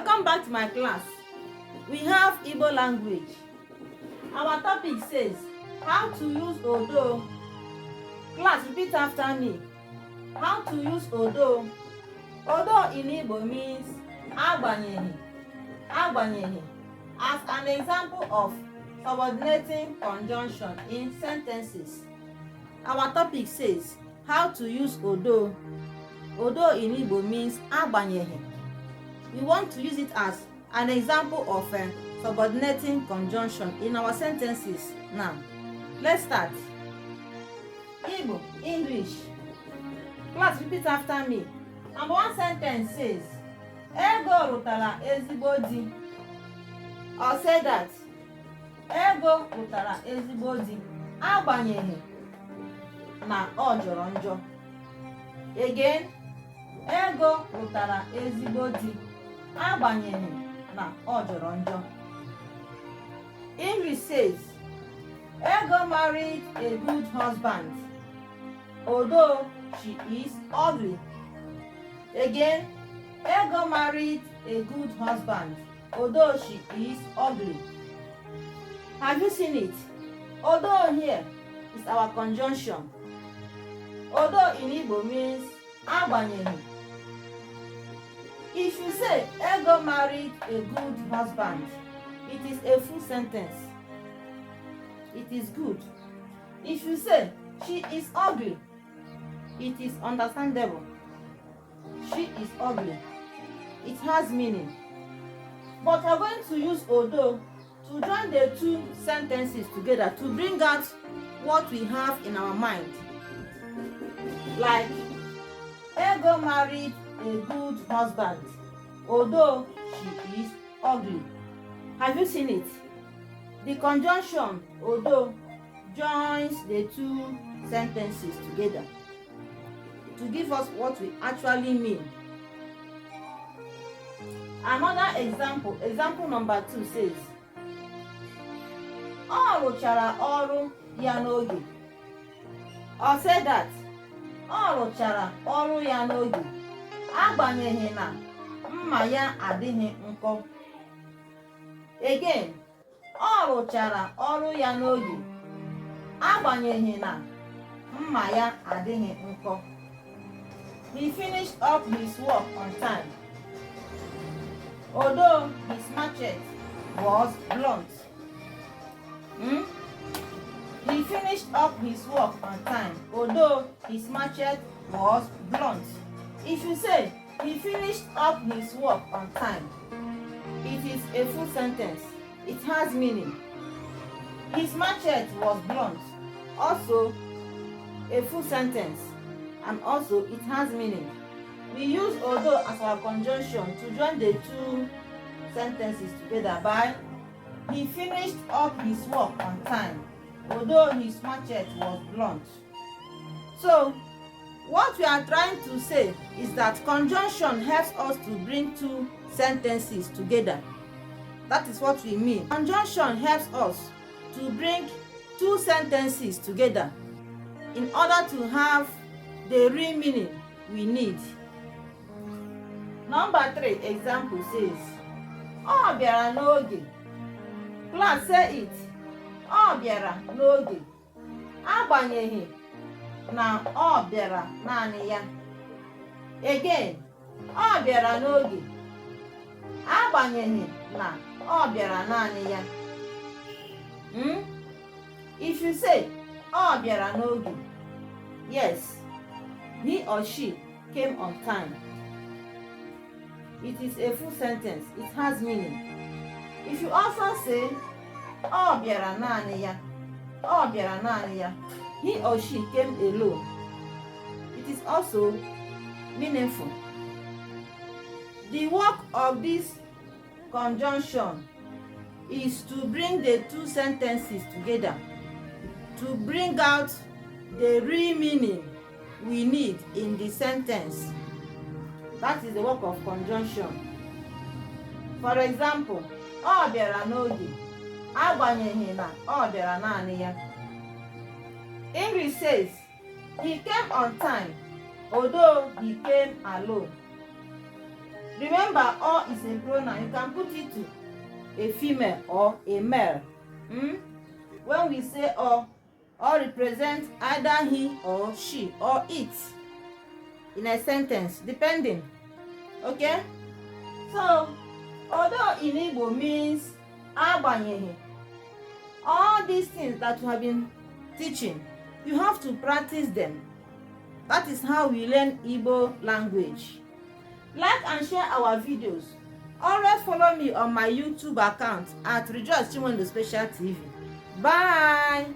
Welcome back to my class. We have Igbo language. Our topic says how to use odo. Class, repeat after me. How to use odo. Odo in Igbo means Agbanyeghi. Agbanyeghi. As an example of subordinating conjunction in sentences. Our topic says how to use odo. Odo in Igbo means Agbanyeghi. We want to use it as an example of a subordinating conjunction in our sentences. Now, let's start. Igbo, English. Class, repeat after me. Number one sentence says, Ego rutara ezigbo di. Or say that, Ego rutara ezigbo di. Agbanyeghi na ọ jọrọ njọ. Again, Ego rutara ezigbo di. Agbanyeghi na ọ jọrọ njọ. English says, Ego married a good husband, although she is ugly. Again, Ego married a good husband, although she is ugly. Have you seen it? Although here is our conjunction. Although in Igbo means Agbanyeghi. If you say Ego married a good husband, it is a full sentence. It is good. If you say she is ugly, it is understandable. She is ugly. It has meaning. But we are going to use odo to join the two sentences together to bring out what we have in our mind. Like, Ego married a good husband, although she is ugly. Have you seen it? The conjunction although joins the two sentences together to give us what we actually mean. Another example number 2 says, Ọ rụchara ọrụ ya n'oge. Or say that, Ọ rụchara ọrụ ya n'oge, agbanyeghi na mma ya adịghị nkọ. Again, Ọ rụchara ọrụ ya n'oge, agbanyeghi na mma ya adịghị nkọ. He finished up his work on time, although his machete was blunt. He finished up his work on time, although his machete was blunt. If you say, he finished up his work on time, it is a full sentence. It has meaning. His machete was blunt. Also, a full sentence. And also, it has meaning. We use although as our conjunction to join the two sentences together by, he finished up his work on time, although his machete was blunt. So, what we are trying to say is that conjunction helps us to bring two sentences together. That is what we mean. Conjunction helps us to bring two sentences together in order to have the real meaning we need. Number 3 example says, Ọ bịara n'oge. Class, say it. Ọ bịara n'oge. Agbanyeghi na ọ bịara naanị ya. Again, ọ bịara n'oge. Agbanyeghi na ọ bịara naanị ya. If you say ọ bịara n'oge, yes, he or she came on time. It is a full sentence. It has meaning. If you also say ọ bịara naanị ya, ọ bịara naanị ya, he or she came alone, it is also meaningful. The work of this conjunction is to bring the two sentences together, to bring out the real meaning we need in the sentence. That is the work of conjunction. For example, Ọ bịara n'oge, agbanyeghi na ọ bịara naanị ya. English says, he came on time, although he came alone. Remember, all is a pronoun. You can put it to a female or a male. When we say all represents either he or she or it in a sentence, depending. Okay? So, although in Igbo means Agbanyeghi, all these things that we have been teaching, you have to practice them. That is how we learn Igbo language. Like and share our videos. Always follow me on my YouTube account at Rejoice Chinwendu Special TV. Bye!